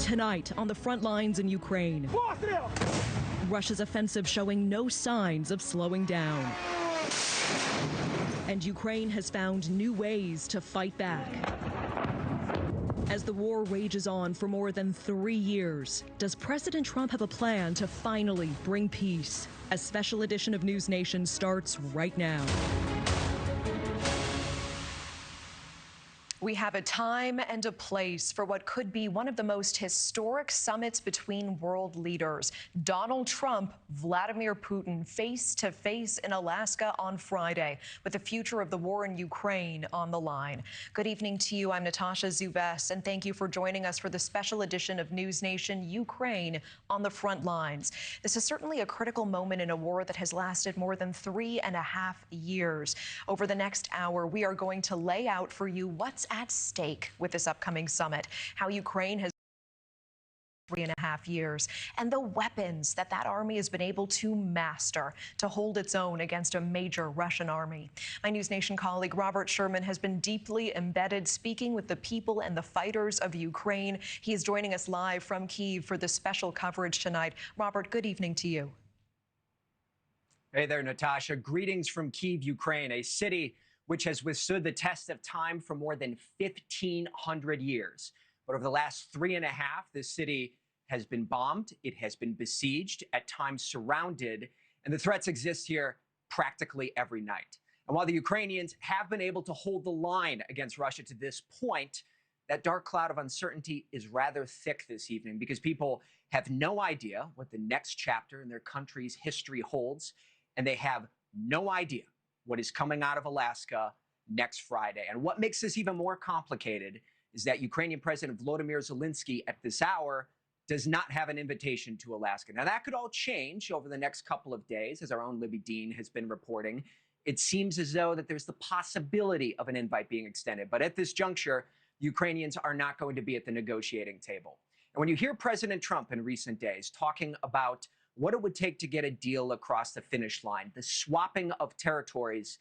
Tonight on the front lines in Ukraine, Russia's offensive showing no signs of slowing down. And Ukraine has found new ways to fight back. As the war rages on for more than 3 years, does President Trump have a plan to finally bring peace? A special edition of News Nation starts right now. We have a time and a place for what could be one of the most historic summits between world leaders. Donald Trump, Vladimir Putin, face to face in Alaska on Friday, with the future of the war in Ukraine on the line. Good evening to you. I'm Natasha Zubes, and thank you for joining us for the special edition of News Nation Ukraine on the front lines. This is certainly a critical moment in a war that has lasted more than 3.5 years. Over the next hour, we are going to lay out for you what's at stake with this upcoming summit, how Ukraine has 3.5 years, and the weapons that army has been able to master to hold its own against a major Russian army. My News Nation colleague Robert Sherman has been deeply embedded, speaking with the people and the fighters of Ukraine. He is joining us live from Kyiv for this special coverage tonight. Robert, good evening to you. Hey there, Natasha. Greetings from Kyiv, Ukraine, a city which has withstood the test of time for more than 1,500 years. But over the last 3.5, this city has been bombed, it has been besieged, at times surrounded, and the threats exist here practically every night. And while the Ukrainians have been able to hold the line against Russia to this point, that dark cloud of uncertainty is rather thick this evening because people have no idea what the next chapter in their country's history holds, and they have no idea what is coming out of Alaska next Friday. And what makes this even more complicated is that Ukrainian President Volodymyr Zelensky at this hour does not have an invitation to Alaska. Now, that could all change over the next couple of days, as our own Libbey Dean has been reporting. It seems as though that there's the possibility of an invite being extended. But at this juncture, Ukrainians are not going to be at the negotiating table. And when you hear President Trump in recent days talking about what it would take to get a deal across the finish line, the swapping of territories,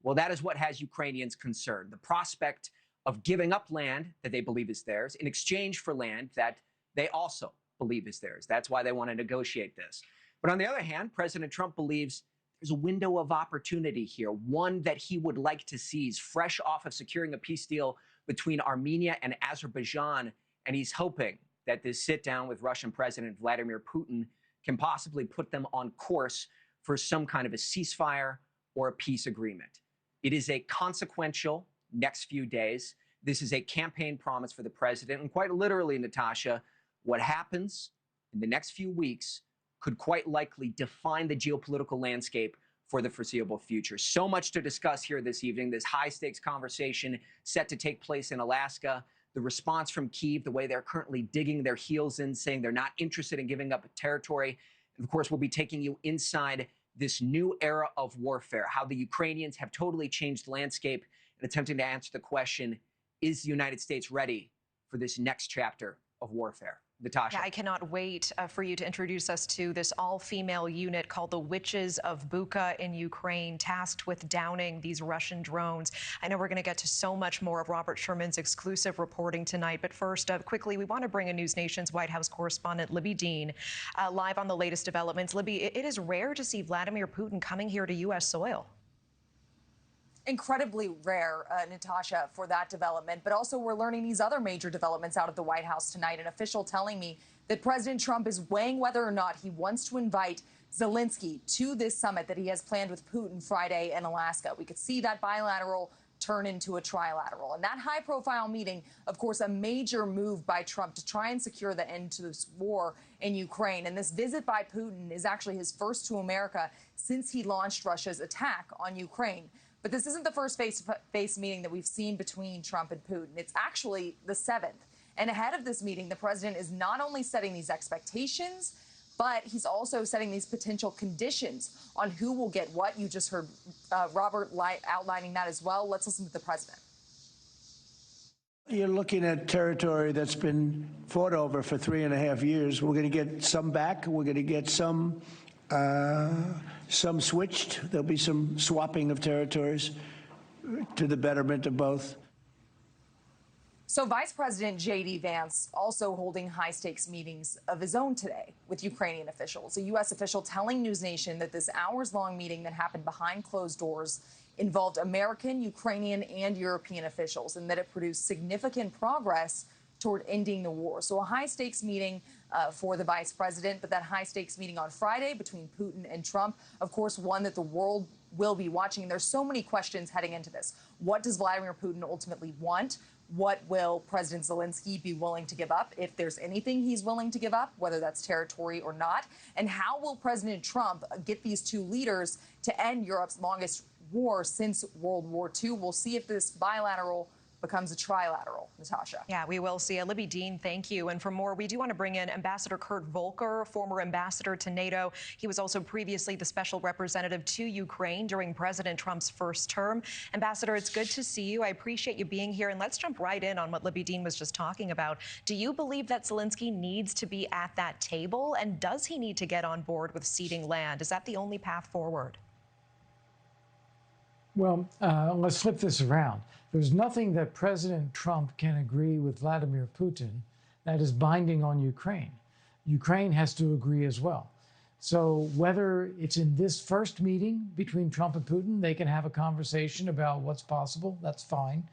well, that is what has Ukrainians concerned. The prospect of giving up land that they believe is theirs in exchange for land that they also believe is theirs. That's why they want to negotiate this. But on the other hand, President Trump believes there's a window of opportunity here, one that he would like to seize, fresh off of securing a peace deal between Armenia and Azerbaijan. And he's hoping that this sit down with Russian President Vladimir Putin can possibly put them on course for some kind of a ceasefire or a peace agreement. It is a consequential next few days. This is a campaign promise for the president. And quite literally, Natasha, what happens in the next few weeks could quite likely define the geopolitical landscape for the foreseeable future. So much to discuss here this evening, this high-stakes conversation set to take place in Alaska. The response from Kyiv, the way they're currently digging their heels in, saying they're not interested in giving up territory. And of course, we'll be taking you inside this new era of warfare, how the Ukrainians have totally changed the landscape, and attempting to answer the question, is the United States ready for this next chapter of warfare? Natasha. Yeah, I cannot wait for you to introduce us to this all-female unit called the Witches of Bucha in Ukraine, tasked with downing these Russian drones. I know we're going to get to so much more of Robert Sherman's exclusive reporting tonight, but first, quickly, we want to bring in News Nation's White House correspondent Libbey Dean live on the latest developments. Libbey, it is rare to see Vladimir Putin coming here to U.S. soil. Incredibly rare, Natasha, for that development. But also we're learning these other major developments out of the White House tonight. An official telling me that President Trump is weighing whether or not he wants to invite Zelensky to this summit that he has planned with Putin Friday in Alaska. We could see that bilateral turn into a trilateral. And that high-profile meeting, of course, a major move by Trump to try and secure the end to this war in Ukraine. And this visit by Putin is actually his first to America since he launched Russia's attack on Ukraine. But this isn't the first face-to-face meeting that we've seen between Trump and Putin. It's actually the 7th. And ahead of this meeting, the president is not only setting these expectations, but he's also setting these potential conditions on who will get what. You just heard Robert outlining that as well. Let's listen to the president. You're looking at territory that's been fought over for 3.5 years. We're going to get some back. We're going to get some switched. There'll be some swapping of territories to the betterment of both. So Vice President J.D. Vance also holding high-stakes meetings of his own today with Ukrainian officials. A U.S. official telling NewsNation that this hours-long meeting that happened behind closed doors involved American, Ukrainian, and European officials, and that it produced significant progress toward ending the war. So a high-stakes meeting for the vice president, but that high-stakes meeting on Friday between Putin and Trump, of course, one that the world will be watching. And there's so many questions heading into this. What does Vladimir Putin ultimately want? What will President Zelensky be willing to give up, if there's anything he's willing to give up, whether that's territory or not? And how will President Trump get these two leaders to end Europe's longest war since World War II? We'll see if this bilateral becomes a trilateral, Natasha. Yeah, we will see. Libbey Dean, thank you. And for more, we do want to bring in Ambassador Kurt Volker, former ambassador to NATO. He was also previously the special representative to Ukraine during President Trump's first term. Ambassador, it's good to see you. I appreciate you being here. And let's jump right in on what Libbey Dean was just talking about. Do you believe that Zelensky needs to be at that table? And does he need to get on board with ceding land? Is that the only path forward? Well, let's flip this around. There's nothing that President Trump can agree with Vladimir Putin that is binding on Ukraine. Ukraine has to agree as well. So whether it's in this first meeting between Trump and Putin, they can have a conversation about what's possible, that's fine.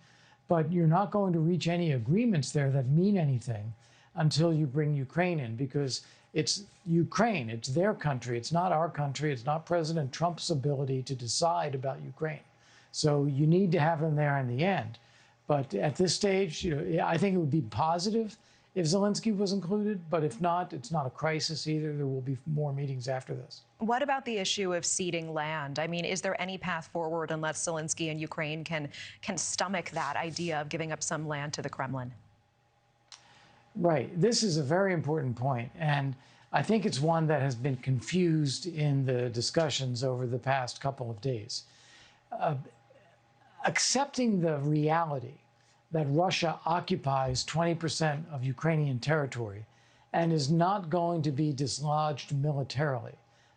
But you're not going to reach any agreements there that mean anything until you bring Ukraine in, because it's Ukraine, it's their country, it's not our country, it's not President Trump's ability to decide about Ukraine. So you need to have him there in the end. But at this stage, I think it would be positive if Zelensky was included. But if not, it's not a crisis either. There will be more meetings after this. What about the issue of ceding land? I mean, is there any path forward unless Zelensky and Ukraine can stomach that idea of giving up some land to the Kremlin? Right. This is a very important point. And I think it's one that has been confused in the discussions over the past couple of days. Accepting the reality that Russia occupies 20% of Ukrainian territory and is not going to be dislodged militarily,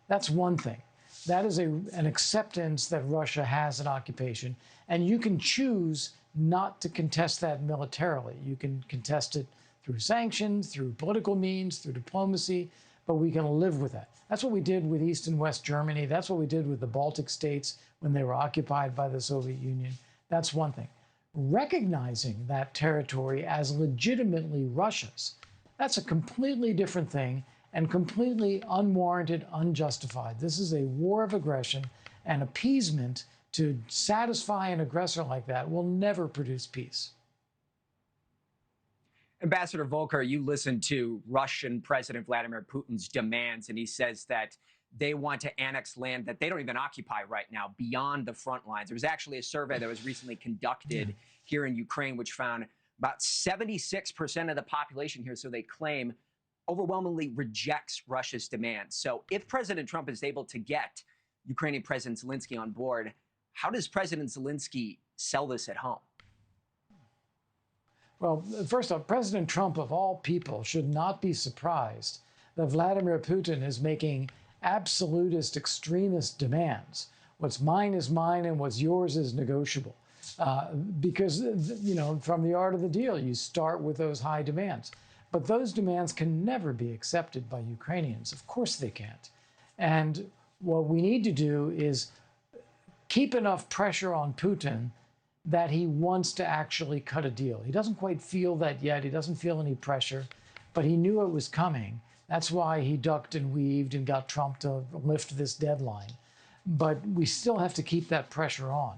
that's one thing. That is an acceptance that Russia has an occupation, and you can choose not to contest that militarily. You can contest it through sanctions, through political means, through diplomacy, but we can live with that. That's what we did with East and West Germany. That's what we did with the Baltic states when they were occupied by the Soviet Union. That's one thing. Recognizing that territory as legitimately Russia's, that's a completely different thing and completely unwarranted, unjustified. This is a war of aggression, and appeasement to satisfy an aggressor like that will never produce peace. Ambassador Volker, you listened to Russian President Vladimir Putin's demands, and he says that they want to annex land that they don't even occupy right now, beyond the front lines. There was actually a survey that was recently conducted here in Ukraine, which found about 76% of the population here, so they claim, overwhelmingly rejects Russia's demands. So if President Trump is able to get Ukrainian President Zelensky on board, how does President Zelensky sell this at home? Well, first off, President Trump, of all people, should not be surprised that Vladimir Putin is making absolutist, extremist demands. What's mine is mine and what's yours is negotiable. Because, from the art of the deal, you start with those high demands. But those demands can never be accepted by Ukrainians. Of course they can't. And what we need to do is keep enough pressure on Putin that he wants to actually cut a deal. He doesn't quite feel that yet. He doesn't feel any pressure, but he knew it was coming. That's why he ducked and weaved and got Trump to lift this deadline. But we still have to keep that pressure on.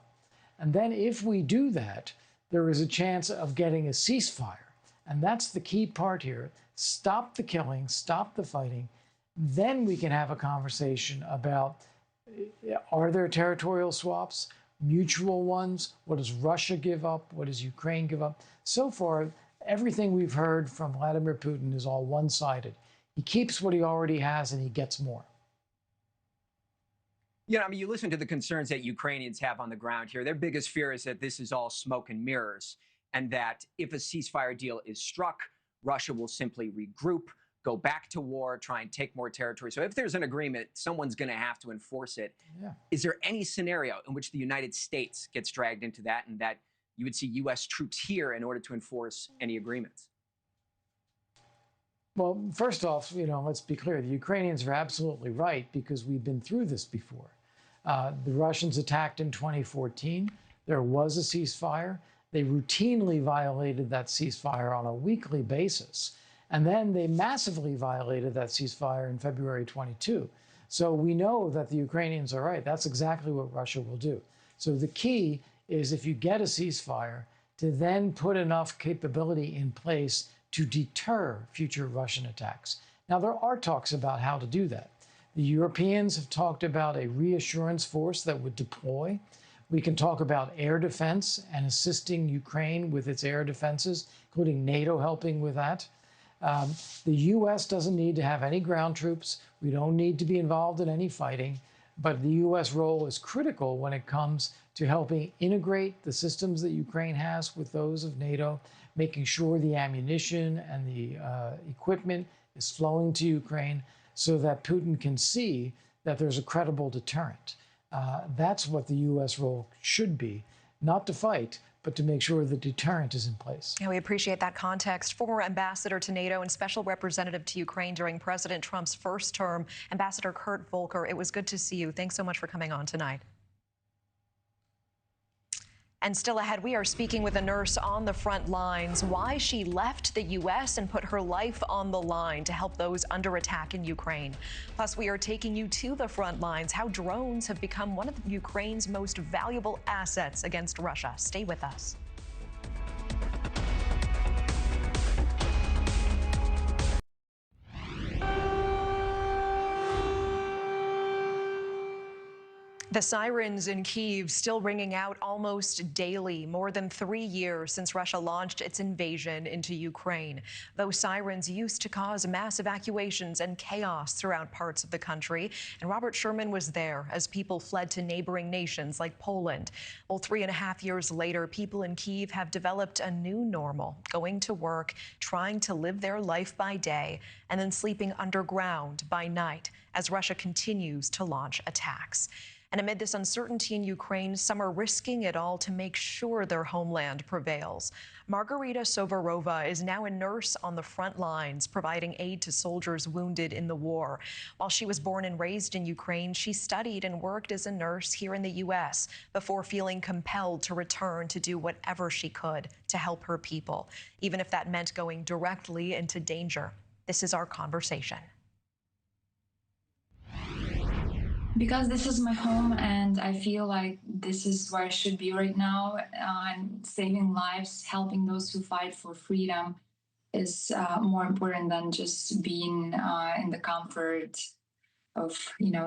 And then if we do that, there is a chance of getting a ceasefire. And that's the key part here. Stop the killing, stop the fighting. Then we can have a conversation about, are there territorial swaps, mutual ones? What does Russia give up? What does Ukraine give up? So far, everything we've heard from Vladimir Putin is all one-sided. He keeps what he already has and he gets more. You listen to the concerns that Ukrainians have on the ground here. Their biggest fear is that this is all smoke and mirrors, and that if a ceasefire deal is struck, Russia will simply regroup, go back to war, try and take more territory. So if there's an agreement, someone's going to have to enforce it. Yeah. Is there any scenario in which the United States gets dragged into that, and that you would see U.S. troops here in order to enforce any agreements? Well, first off, let's be clear. The Ukrainians are absolutely right because we've been through this before. The Russians attacked in 2014. There was a ceasefire. They routinely violated that ceasefire on a weekly basis. And then they massively violated that ceasefire in February 22. So we know that the Ukrainians are right. That's exactly what Russia will do. So the key is, if you get a ceasefire, to then put enough capability in place to deter future Russian attacks. Now, there are talks about how to do that. The Europeans have talked about a reassurance force that would deploy. We can talk about air defense and assisting Ukraine with its air defenses, including NATO helping with that. The U.S. doesn't need to have any ground troops. We don't need to be involved in any fighting. But the U.S. role is critical when it comes to helping integrate the systems that Ukraine has with those of NATO, making sure the ammunition and the equipment is flowing to Ukraine so that Putin can see that there's a credible deterrent. That's what the U.S. role should be, not to fight, but to make sure the deterrent is in place. Yeah, we appreciate that context. Former ambassador to NATO and special representative to Ukraine during President Trump's first term, Ambassador Kurt Volker, it was good to see you. Thanks so much for coming on tonight. And still ahead, we are speaking with a nurse on the front lines, why she left the U.S. and put her life on the line to help those under attack in Ukraine. Plus, we are taking you to the front lines, how drones have become one of Ukraine's most valuable assets against Russia. Stay with us. The sirens in Kyiv still ringing out almost daily, more than 3 years since Russia launched its invasion into Ukraine. Those sirens used to cause mass evacuations and chaos throughout parts of the country, and Robert Sherman was there as people fled to neighboring nations like Poland. Well, 3.5 years later, people in Kyiv have developed a new normal, going to work, trying to live their life by day, and then sleeping underground by night as Russia continues to launch attacks. And amid this uncertainty in Ukraine, some are risking it all to make sure their homeland prevails. Margarita Sovarova is now a nurse on the front lines, providing aid to soldiers wounded in the war. While she was born and raised in Ukraine, she studied and worked as a nurse here in the U.S. before feeling compelled to return to do whatever she could to help her people, even if that meant going directly into danger. This is our conversation. Because this is my home and I feel like this is where I should be right now, and saving lives, helping those who fight for freedom is more important than just being in the comfort of,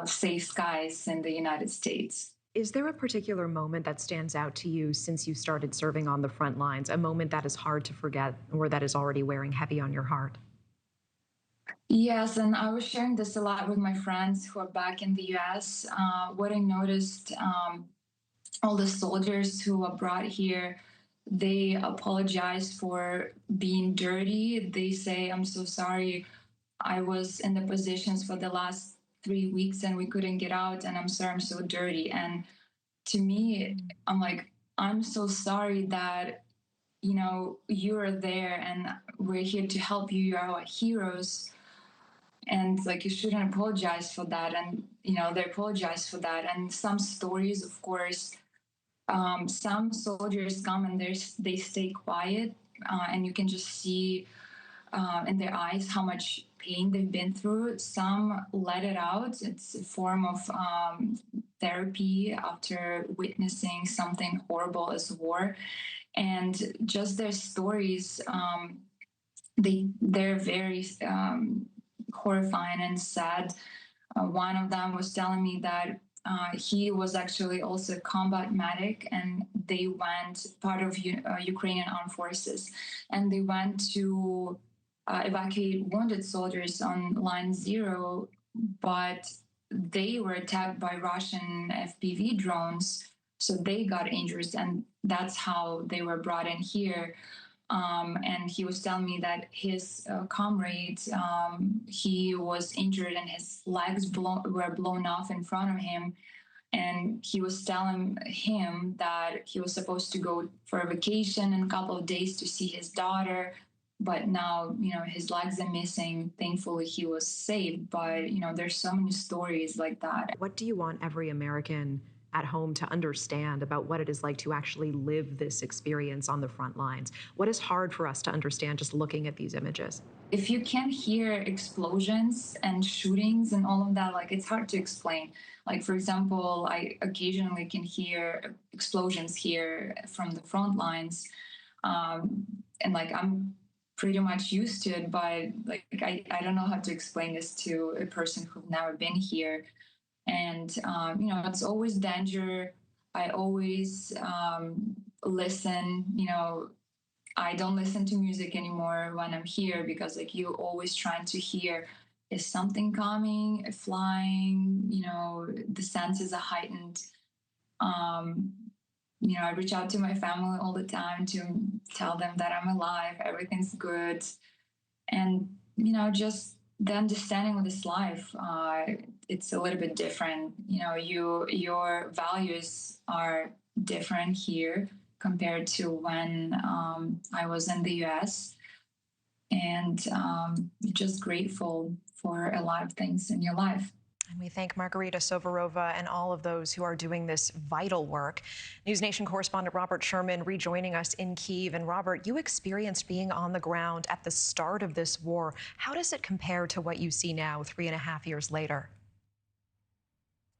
safe skies in the United States. Is there a particular moment that stands out to you since you started serving on the front lines, a moment that is hard to forget or that is already wearing heavy on your heart? Yes, and I was sharing this a lot with my friends who are back in the U.S. What I noticed, all the soldiers who were brought here, they apologize for being dirty. They say, "I'm so sorry. I was in the positions for the last 3 weeks and we couldn't get out, and I'm sorry I'm so dirty." And to me, I'm like, I'm so sorry that, you're there and we're here to help you. You're our heroes. And you shouldn't apologize for that. And, they apologize for that. And some stories, of course, some soldiers come and they stay quiet, and you can just see in their eyes how much pain they've been through. Some let it out. It's a form of therapy after witnessing something horrible as war. And just their stories, they're very horrifying and sad. One of them was telling me that he was actually also a combat medic, and they went part of Ukrainian armed forces, and they went to evacuate wounded soldiers on line 0, but they were attacked by Russian FPV drones, so they got injured, and that's how they were brought in here. And he was telling me that his comrade, he was injured and his legs were blown off in front of him. And he was telling him that he was supposed to go for a vacation in a couple of days to see his daughter. But now, his legs are missing. Thankfully, he was saved. But, there's so many stories like that. What do you want every American at home to understand about what it is like to actually live this experience on the front lines? What is hard for us to understand just looking at these images? If you can't hear explosions and shootings and all of that, it's hard to explain. For example, I occasionally can hear explosions here from the front lines. And I'm pretty much used to it, but I don't know how to explain this to a person who's never been here. And, it's always danger. I always listen, I don't listen to music anymore when I'm here because you're always trying to hear, is something coming, flying, the senses are heightened. I reach out to my family all the time to tell them that I'm alive, everything's good. And, just the understanding of this life, it's a little bit different. Your values are different here compared to when I was in the US. And just grateful for a lot of things in your life. And we thank Margarita Sovorova and all of those who are doing this vital work. NewsNation correspondent Robert Sherman rejoining us in Kyiv. And Robert, you experienced being on the ground at the start of this war. How does it compare to what you see now, 3.5 years later?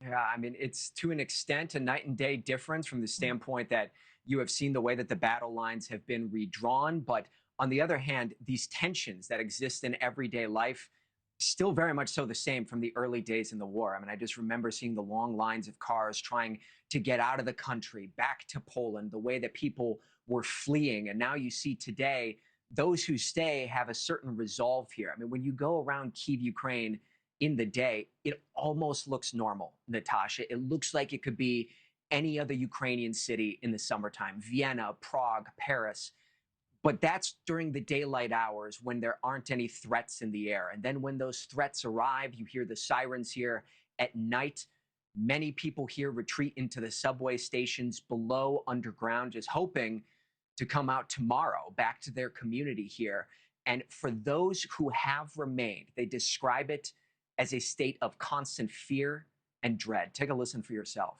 Yeah, it's to an extent a night and day difference from the standpoint that you have seen the way that the battle lines have been redrawn. But on the other hand, these tensions that exist in everyday life, still very much so the same from the early days in the war. I just remember seeing the long lines of cars trying to get out of the country, back to Poland, the way that people were fleeing. And now you see today, those who stay have a certain resolve here. When you go around Kyiv, Ukraine in the day, it almost looks normal, Natasha. It looks like it could be any other Ukrainian city in the summertime, Vienna, Prague, Paris. But that's during the daylight hours when there aren't any threats in the air. And then when those threats arrive, you hear the sirens here at night. Many people here retreat into the subway stations below underground, just hoping to come out tomorrow back to their community here. And for those who have remained, they describe it as a state of constant fear and dread. Take a listen for yourself.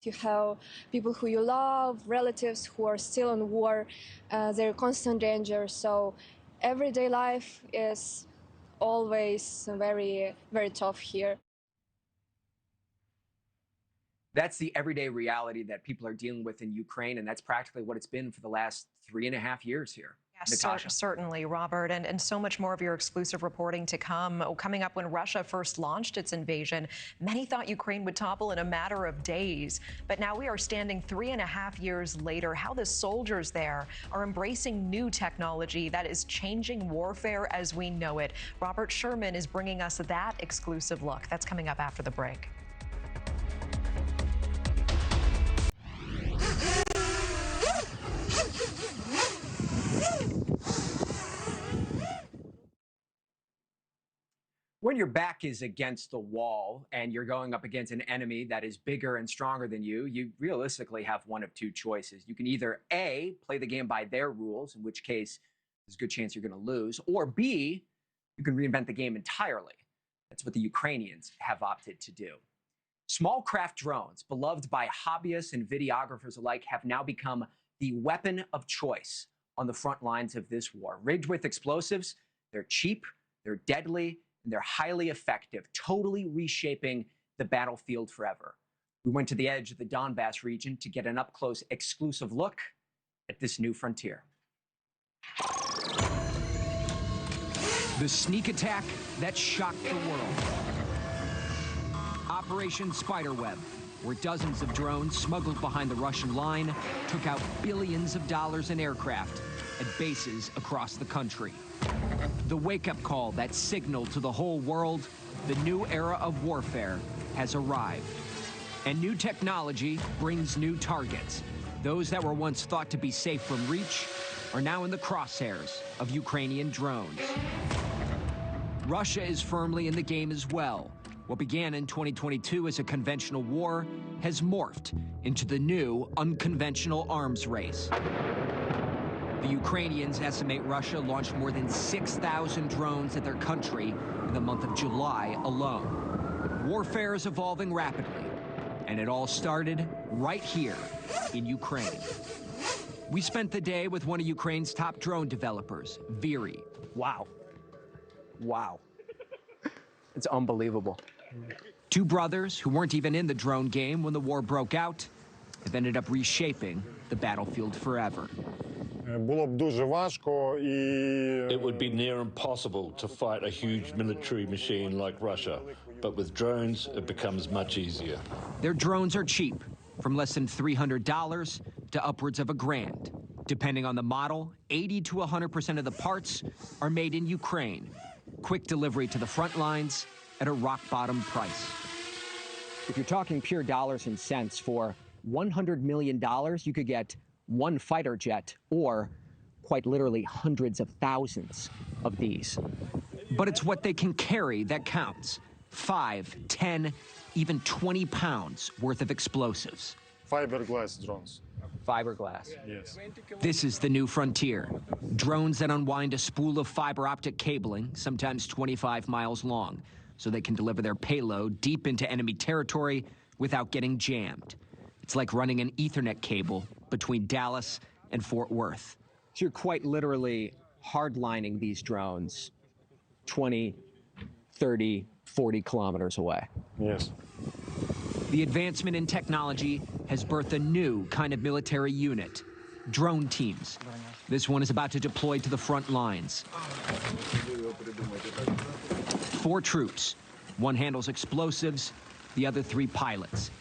You have people who you love, relatives who are still in war, they're in constant danger. So everyday life is always very, very tough here. That's the everyday reality that people are dealing with in Ukraine, and that's practically what it's been for the last 3.5 years here. Yes, certainly, Robert, and so much more of your exclusive reporting to come. Coming up, when Russia first launched its invasion, many thought Ukraine would topple in a matter of days. But now we are standing 3.5 years later. How the soldiers there are embracing new technology that is changing warfare as we know it. Robert Sherman is bringing us that exclusive look. That's coming up after the break. When your back is against the wall and you're going up against an enemy that is bigger and stronger than you realistically have one of two choices. You can either A, play the game by their rules, in which case there's a good chance you're going to lose, or B, you can reinvent the game entirely. That's what the Ukrainians have opted to do. Small craft drones, beloved by hobbyists and videographers alike, have now become the weapon of choice on the front lines of this war. Rigged with explosives, they're cheap, they're deadly, and they're highly effective, totally reshaping the battlefield forever. We went to the edge of the Donbass region to get an up-close, exclusive look at this new frontier. The sneak attack that shocked the world. Operation Spiderweb, where dozens of drones smuggled behind the Russian line took out billions of dollars in aircraft at bases across the country. The wake-up call that signaled to the whole world the new era of warfare has arrived. And new technology brings new targets. Those that were once thought to be safe from reach are now in the crosshairs of Ukrainian drones. Russia is firmly in the game as well, What began in 2022 as a conventional war has morphed into the new unconventional arms race. The Ukrainians estimate Russia launched more than 6,000 drones at their country in the month of July alone. Warfare is evolving rapidly, and it all started right here in Ukraine. We spent the day with one of Ukraine's top drone developers, Viri. Wow. Wow. It's unbelievable. Two brothers who weren't even in the drone game when the war broke out have ended up reshaping the battlefield forever. It would be near impossible to fight a huge military machine like Russia, but with drones, it becomes much easier. Their drones are cheap, from less than $300 to upwards of $1,000. Depending on the model, 80 to 100% of the parts are made in Ukraine. Quick delivery to the front lines at a rock-bottom price. If you're talking pure dollars and cents, for $100 million, you could get one fighter jet or, quite literally, hundreds of thousands of these. But it's what they can carry that counts. 5, 10, even 20 pounds worth of explosives. Fiberglass drones. Fiberglass. Yes. This is the new frontier. Drones that unwind a spool of fiber optic cabling, sometimes 25 miles long, so they can deliver their payload deep into enemy territory without getting jammed. It's like running an Ethernet cable between Dallas and Fort Worth. So you're quite literally hardlining these drones 20, 30, 40 kilometers away. Yes. The advancement in technology has birthed a new kind of military unit, drone teams. This one is about to deploy to the front lines. 4 troops. One handles explosives, the other 3 pilots.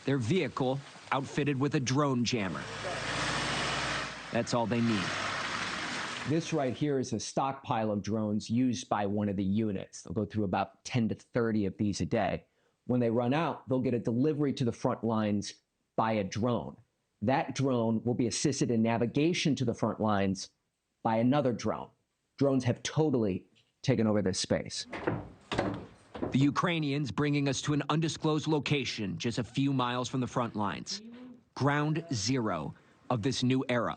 Their vehicle outfitted with a drone jammer. That's all they need. This right here is a stockpile of drones used by one of the units. They'll go through about 10 to 30 of these a day. When they run out, they'll get a delivery to the front lines by a drone. That drone will be assisted in navigation to the front lines by another drone. Drones have totally taken over this space. The Ukrainians bringing us to an undisclosed location just a few miles from the front lines. Ground zero of this new era.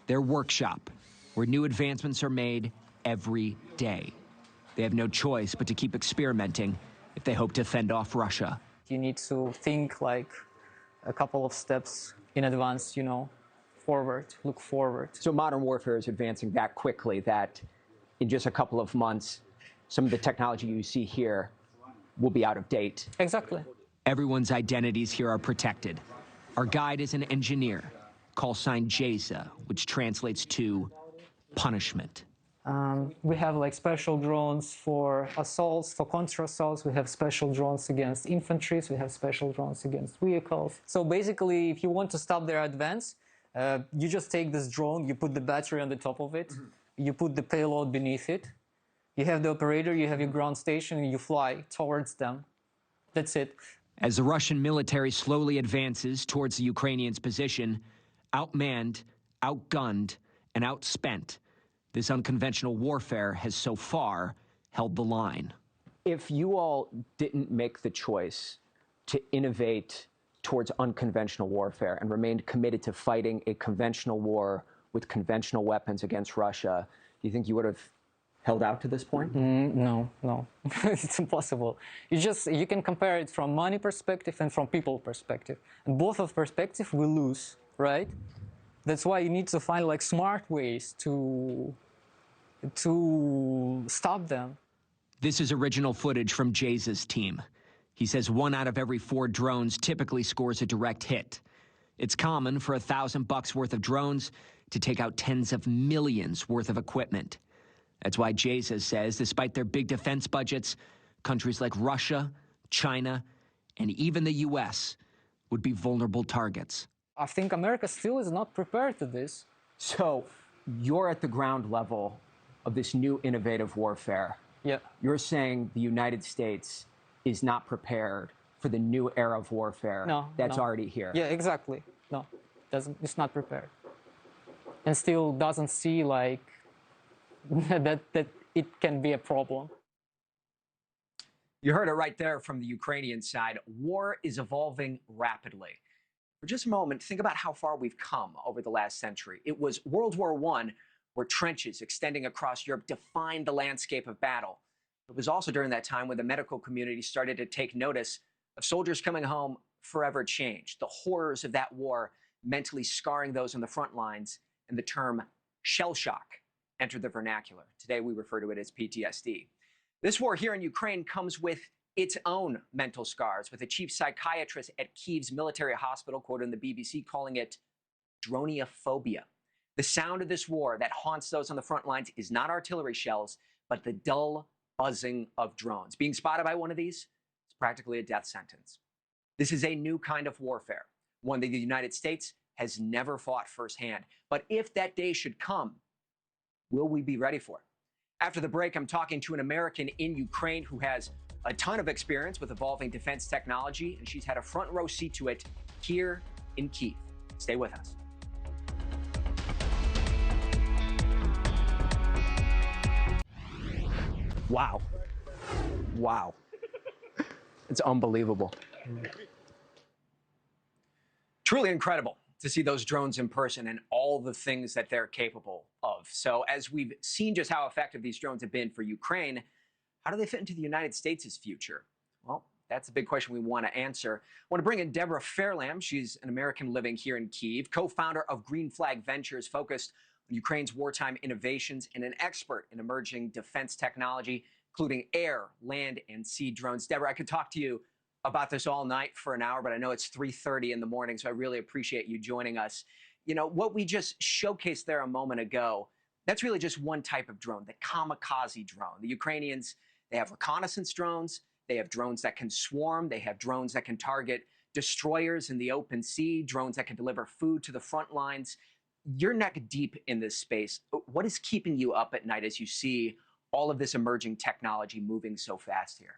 Their workshop, where new advancements are made every day. They have no choice but to keep experimenting if they hope to fend off Russia. You need to think like a couple of steps in advance, you know, forward, look forward. So modern warfare is advancing that quickly that in just a couple of months, some of the technology you see here will be out of date. Exactly. Everyone's identities here are protected. Our guide is an engineer, call sign JASA, which translates to punishment. We have like special drones for assaults, for counter-assaults. We have special drones against infantry. We have special drones against vehicles. So basically, if you want to stop their advance, you just take this drone, you put the battery on the top of it, you put the payload beneath it, you have the operator, you have your ground station, and you fly towards them. That's it. As the Russian military slowly advances towards the Ukrainians' position, outmanned, outgunned, and outspent, this unconventional warfare has so far held the line. If you all didn't make the choice to innovate towards unconventional warfare and remained committed to fighting a conventional war with conventional weapons against Russia, do you think you would have held out to this point? No. It's impossible. You can compare it from money perspective and from people perspective. And both of perspectives we lose, right? That's why you need to find like smart ways to stop them. This is original footage from JASA's team. He says 1 out of every 4 drones typically scores a direct hit. It's common for $1,000 worth of drones to take out tens of millions worth of equipment. That's why JASA says, despite their big defense budgets, countries like Russia, China, and even the U.S. would be vulnerable targets. I think America still is not prepared to this. So you're at the ground level of this new innovative warfare. Yeah. You're saying the United States is not prepared for the new era of warfare that's already here. Yeah, exactly. No, it's not prepared. And still doesn't see like that it can be a problem. You heard it right there from the Ukrainian side. War is evolving rapidly. For just a moment, think about how far we've come over the last century. It was World War I, where trenches extending across Europe defined the landscape of battle. It was also during that time when the medical community started to take notice of soldiers coming home forever changed. The horrors of that war mentally scarring those on the front lines, and the term shell shock entered the vernacular. Today, we refer to it as PTSD. This war here in Ukraine comes with its own mental scars, with a chief psychiatrist at Kyiv's military hospital, quoted in the BBC, calling it droneophobia. The sound of this war that haunts those on the front lines is not artillery shells, but the dull buzzing of drones. Being spotted by one of these is practically a death sentence. This is a new kind of warfare, one that the United States has never fought firsthand. But if that day should come, will we be ready for it? After the break, I'm talking to an American in Ukraine who has a ton of experience with evolving defense technology, and she's had a front row seat to it here in Kyiv. Stay with us. Wow. Wow. It's unbelievable. Truly incredible to see those drones in person and all the things that they're capable of. So as we've seen just how effective these drones have been for Ukraine, how do they fit into the United States' future? Well, that's a big question we want to answer. I want to bring in Deborah Fairlam. She's an American living here in Kyiv, co-founder of Green Flag Ventures, focused on Ukraine's wartime innovations, and an expert in emerging defense technology, including air, land, and sea drones. Deborah, I could talk to you about this all night for an hour, but I know it's 3:30 in the morning, so I really appreciate you joining us. You know, what we just showcased there a moment ago, that's really just one type of drone, the kamikaze drone. The Ukrainians, they have reconnaissance drones, they have drones that can swarm, they have drones that can target destroyers in the open sea, drones that can deliver food to the front lines. You're neck deep in this space. What is keeping you up at night as you see all of this emerging technology moving so fast here?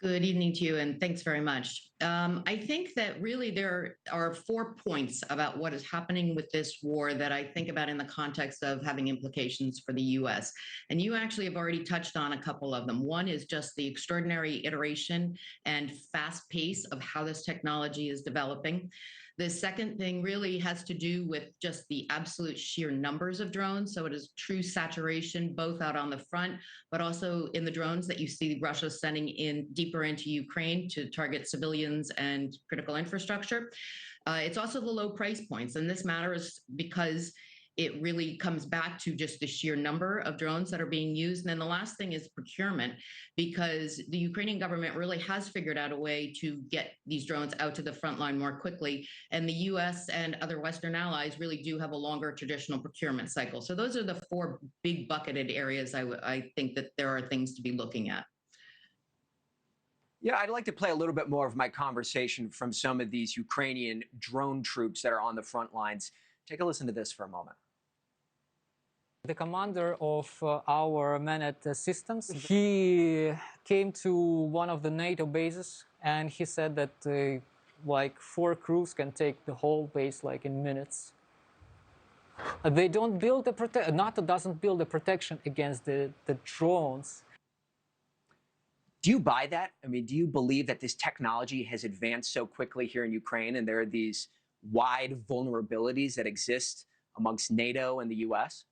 Good evening to you, and thanks very much. I think that really there are 4 points about what is happening with this war that I think about in the context of having implications for the U.S. And you actually have already touched on a couple of them. One is just the extraordinary iteration and fast pace of how this technology is developing. The second thing really has to do with just the absolute sheer numbers of drones. So it is true saturation, both out on the front, but also in the drones that you see Russia sending in deeper into Ukraine to target civilians and critical infrastructure. It's also the low price points. And this matters because it really comes back to just the sheer number of drones that are being used. And then the last thing is procurement, because the Ukrainian government really has figured out a way to get these drones out to the front line more quickly. And the US and other Western allies really do have a longer traditional procurement cycle. So those are the 4 big bucketed areas I think that there are things to be looking at. Yeah, I'd like to play a little bit more of my conversation from some of these Ukrainian drone troops that are on the front lines. Take a listen to this for a moment. The commander of our managed systems, he came to one of the NATO bases and he said that like 4 crews can take the whole base like in minutes. They don't build a NATO doesn't build a protection against the drones. Do you buy that? I mean, do you believe that this technology has advanced so quickly here in Ukraine and there are these wide vulnerabilities that exist amongst NATO and the US?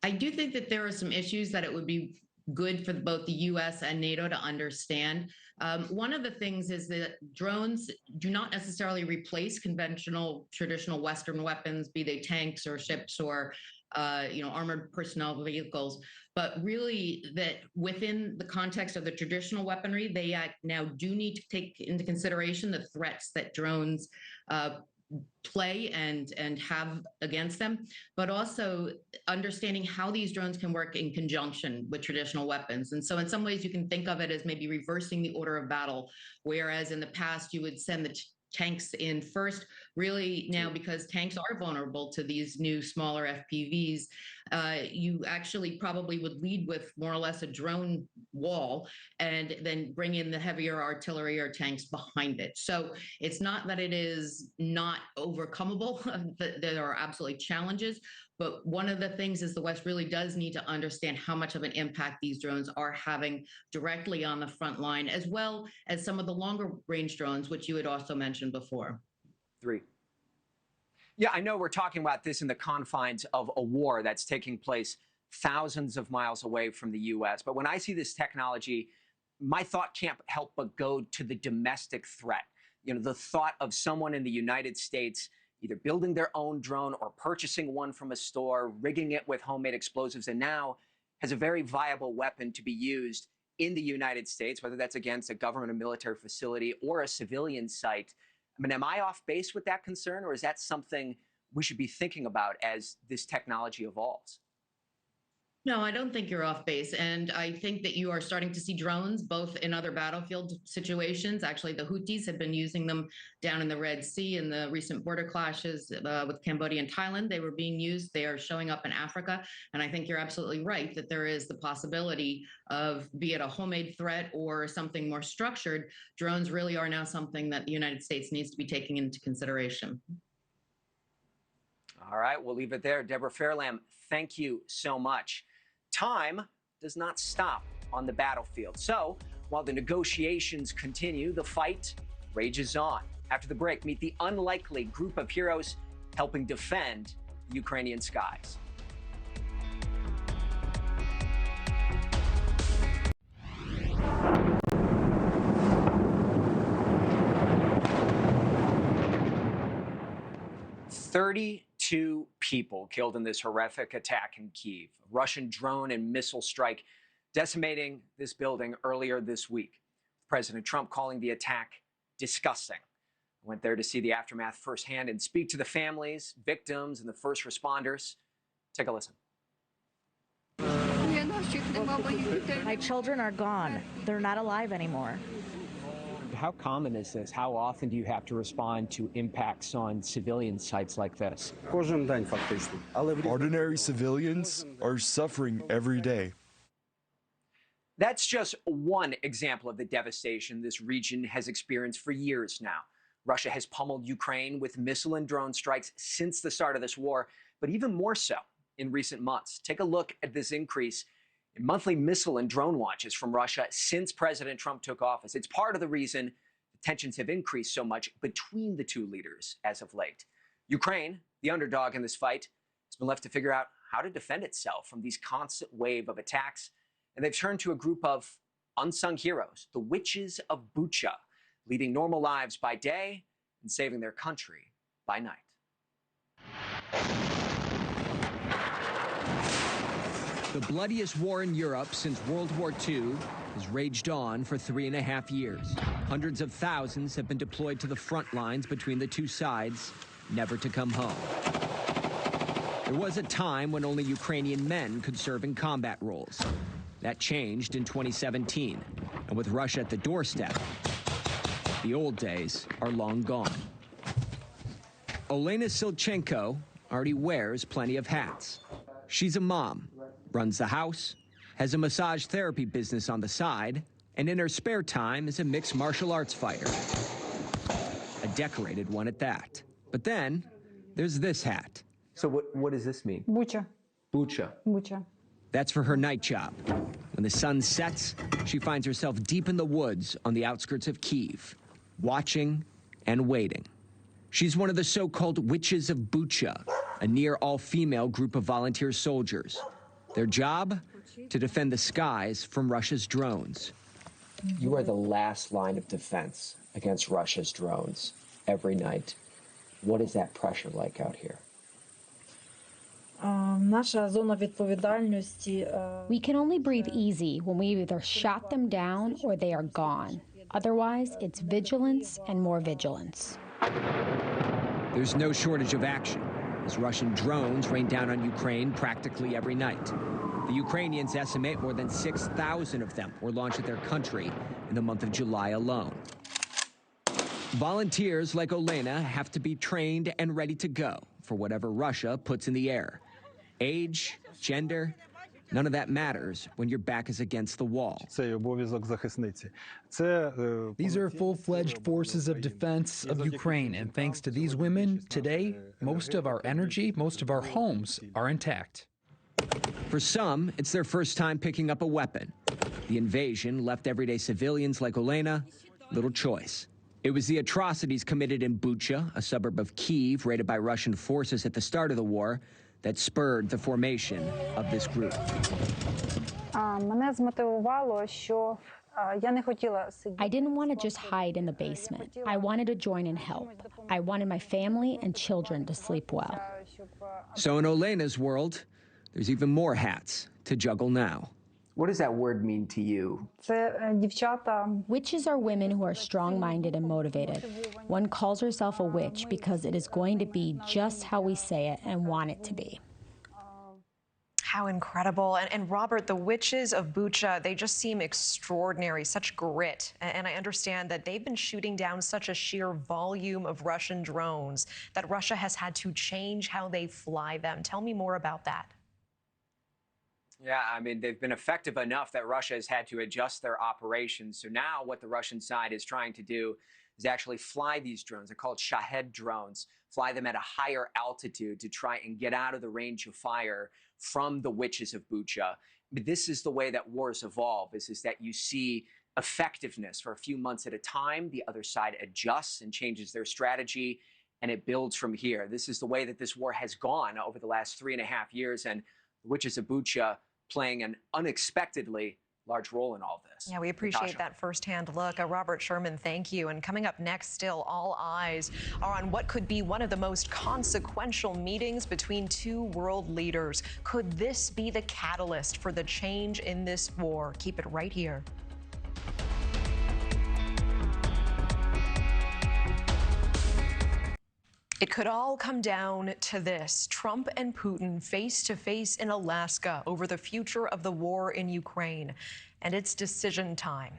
I do think that there are some issues that it would be good for both the US and NATO to understand. One of the things is that drones do not necessarily replace conventional, traditional Western weapons, be they tanks or ships or armored personnel vehicles, but really that within the context of the traditional weaponry, they now do need to take into consideration the threats that drones play and have against them, but also understanding how these drones can work in conjunction with traditional weapons. And so in some ways you can think of it as maybe reversing the order of battle, whereas in the past you would send the tanks in first. Really now, because tanks are vulnerable to these new smaller FPVs, you actually probably would lead with more or less a drone wall and then bring in the heavier artillery or tanks behind it. So it's not that it is not overcomable. There are absolutely challenges, But one of the things is the West really does need to understand how much of an impact these drones are having directly on the front line, as well as some of the longer range drones, which you had also mentioned before. 3. Yeah, I know we're talking about this in the confines of a war that's taking place thousands of miles away from the U.S. But when I see this technology, my thought can't help but go to the domestic threat. You know, the thought of someone in the United States either building their own drone or purchasing one from a store, rigging it with homemade explosives, and now has a very viable weapon to be used in the United States, whether that's against a government or military facility or a civilian site. I mean, am I off base with that concern, or is that something we should be thinking about as this technology evolves? No, I don't think you're off base. And I think that you are starting to see drones both in other battlefield situations. Actually, the Houthis have been using them down in the Red Sea in the recent border clashes with Cambodia and Thailand. They were being used. They are showing up in Africa. And I think you're absolutely right that there is the possibility of, be it a homemade threat or something more structured, drones really are now something that the United States needs to be taking into consideration. All right, we'll leave it there. Deborah Fairlam, thank you so much. Time does not stop on the battlefield. So while the negotiations continue, the fight rages on. After the break, meet the unlikely group of heroes helping defend the Ukrainian skies. "32 people killed in this horrific attack in Kyiv. A Russian drone and missile strike decimating this building earlier this week. President Trump calling the attack disgusting. I went there to see the aftermath firsthand and speak to the families, victims, and the first responders. Take a listen. My children are gone. They're not alive anymore. How common is this? How often do you have to respond to impacts on civilian sites like this? Ordinary civilians are suffering every day. That's just one example of the devastation this region has experienced for years now. Russia has pummeled Ukraine with missile and drone strikes since the start of this war, but even more so in recent months. Take a look at this increase in monthly missile and drone launches from Russia since President Trump took office. It's part of the reason the tensions have increased so much between the two leaders as of late. Ukraine, the underdog in this fight, has been left to figure out how to defend itself from these constant wave of attacks. And they've turned to a group of unsung heroes, the Witches of Bucha, leading normal lives by day and saving their country by night. The bloodiest war in Europe since World War II has raged on for 3.5 years. Hundreds of thousands have been deployed to the front lines between the two sides, never to come home. There was a time when only Ukrainian men could serve in combat roles. That changed in 2017, and with Russia at the doorstep, the old days are long gone. Olena Silchenko already wears plenty of hats. She's a mom, runs the house, has a massage therapy business on the side, and in her spare time is a mixed martial arts fighter. A decorated one at that. But then there's this hat. So what does this mean? Bucha. Bucha. Bucha. That's for her night job. When the sun sets, she finds herself deep in the woods on the outskirts of Kyiv, watching and waiting. She's one of the so-called Witches of Bucha, a near all-female group of volunteer soldiers. Their job? To defend the skies from Russia's drones. You are the last line of defense against Russia's drones every night. What is that pressure like out here? We can only breathe easy when we either shot them down or they are gone. Otherwise, it's vigilance and more vigilance. There's no shortage of action, as Russian drones rain down on Ukraine practically every night. The Ukrainians estimate more than 6,000 of them were launched at their country in the month of July alone. Volunteers like Olena have to be trained and ready to go for whatever Russia puts in the air. Age, gender, None of that matters when your back is against the wall. These are full-fledged forces of defense of Ukraine, and thanks to these women, today, most of our energy, most of our homes are intact. For some, it's their first time picking up a weapon. The invasion left everyday civilians like Olena little choice. It was the atrocities committed in Bucha, a suburb of Kyiv, raided by Russian forces at the start of the war, that spurred the formation of this group. I didn't want to just hide in the basement. I wanted to join and help. I wanted my family and children to sleep well. So in Olena's world, there's even more hats to juggle now. What does that word mean to you? Witches are women who are strong-minded and motivated. One calls herself a witch because it is going to be just how we say it and want it to be. How incredible. And Robert, the Witches of Bucha, they just seem extraordinary, such grit. And I understand that they've been shooting down such a sheer volume of Russian drones that Russia has had to change how they fly them. Tell me more about that. Yeah, I mean, they've been effective enough that Russia has had to adjust their operations. So now what the Russian side is trying to do is actually fly these drones. They're called Shahed drones, fly them at a higher altitude to try and get out of the range of fire from the Witches of Bucha. But this is the way that wars evolve, is that you see effectiveness for a few months at a time. The other side adjusts and changes their strategy, and it builds from here. This is the way that this war has gone over the last 3.5 years, and the Witches of Bucha playing an unexpectedly large role in all this. Yeah, we appreciate Natasha. that firsthand look. Robert Sherman, thank you. And coming up next, still, all eyes are on what could be one of the most consequential meetings between two world leaders. Could this be the catalyst for the change in this war? Keep it right here. It could all come down to this: Trump and Putin face to face in Alaska over the future of the war in Ukraine. And it's decision time.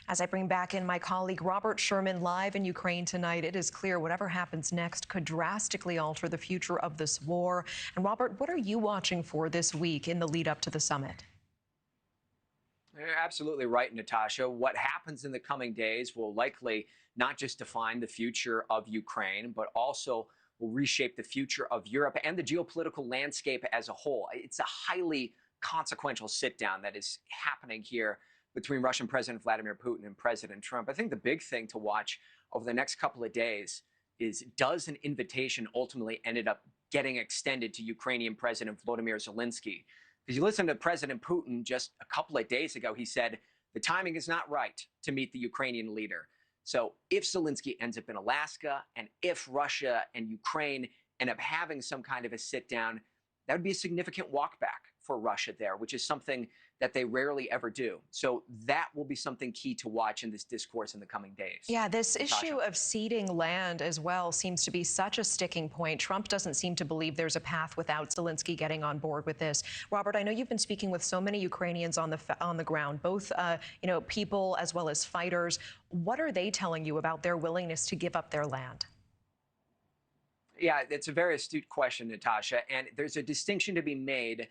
As I bring back in my colleague Robert Sherman live in Ukraine tonight, it is clear whatever happens next could drastically alter the future of this war. And Robert, what are you watching for this week in the lead up to the summit? You're absolutely right, Natasha. What happens in the coming days will likely not just define the future of Ukraine, but also will reshape the future of Europe and the geopolitical landscape as a whole. It's a highly consequential sit-down that is happening here between Russian President Vladimir Putin and President Trump. I think the big thing to watch over the next couple of days is, does an invitation ultimately ended up getting extended to Ukrainian President Volodymyr Zelensky? Because you listen to President Putin just a couple of days ago, he said the timing is not right to meet the Ukrainian leader. So if Zelensky ends up in Alaska, and if Russia and Ukraine end up having some kind of a sit-down, that would be a significant walk back for Russia there, which is something that they rarely ever do. So that will be something key to watch in this discourse in the coming days. Yeah, this issue of ceding land as well seems to be such a sticking point. Trump doesn't seem to believe there's a path without Zelensky getting on board with this. Robert, I know you've been speaking with so many Ukrainians on the ground, both people as well as fighters. What are they telling you about their willingness to give up their land? Yeah, it's a very astute question, Natasha. And there's a distinction to be made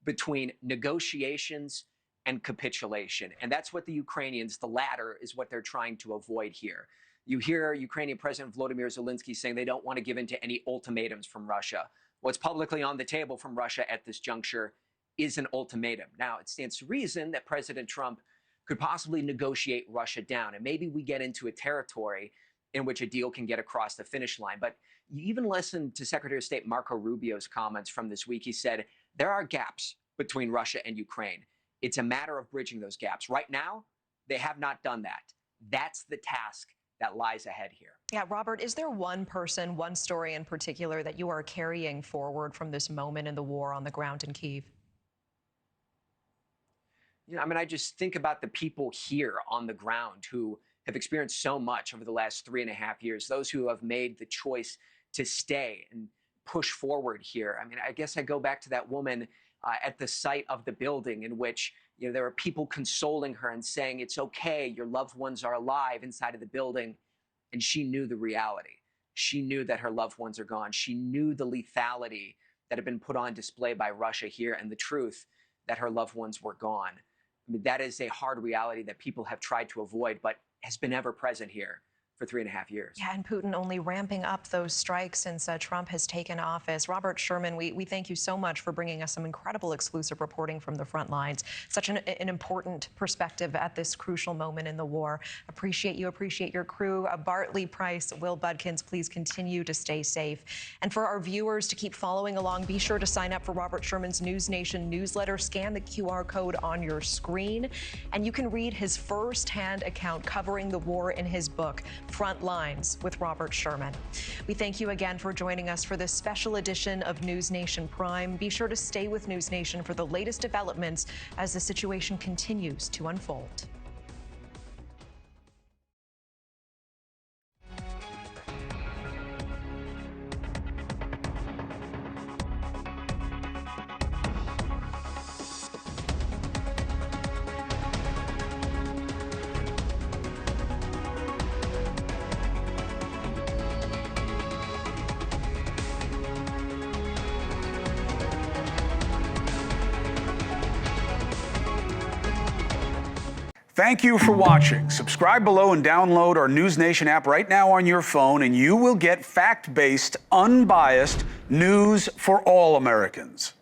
between negotiations and capitulation. And that's what the Ukrainians, the latter, is what they're trying to avoid here. You hear Ukrainian President Volodymyr Zelensky saying they don't want to give in to any ultimatums from Russia. What's publicly on the table from Russia at this juncture is an ultimatum. Now, it stands to reason that President Trump could possibly negotiate Russia down. And maybe we get into a territory in which a deal can get across the finish line. But you even listen to Secretary of State Marco Rubio's comments from this week. He said, there are gaps between Russia and Ukraine. It's a matter of bridging those gaps. Right now, they have not done that. That's the task that lies ahead here. Yeah, Robert, is there one person, one story in particular that you are carrying forward from this moment in the war on the ground in Kyiv? I just think about the people here on the ground who have experienced so much over the last 3.5 years, those who have made the choice to stay and push forward here. I guess I go back to that woman at the site of the building in which there were people consoling her and saying, it's okay, your loved ones are alive inside of the building. And she knew the reality. She knew that her loved ones are gone. She knew the lethality that had been put on display by Russia here, and the truth that her loved ones were gone. I mean, that is a hard reality that people have tried to avoid, but has been ever present here for 3.5 years. Yeah, and Putin only ramping up those strikes since Trump has taken office. Robert Sherman, we thank you so much for bringing us some incredible exclusive reporting from the front lines. Such an important perspective at this crucial moment in the war. Appreciate you, appreciate your crew. Bartley Price, Will Budkins, please continue to stay safe. And for our viewers to keep following along, be sure to sign up for Robert Sherman's NewsNation newsletter. Scan the QR code on your screen, and you can read his first-hand account covering the war in his book, Frontlines with Robert Sherman. We thank you again for joining us for this special edition of NewsNation Prime. Be sure to stay with NewsNation for the latest developments as the situation continues to unfold. Thank you for watching. Subscribe below and download our NewsNation app right now on your phone, and you will get fact-based, unbiased news for all Americans.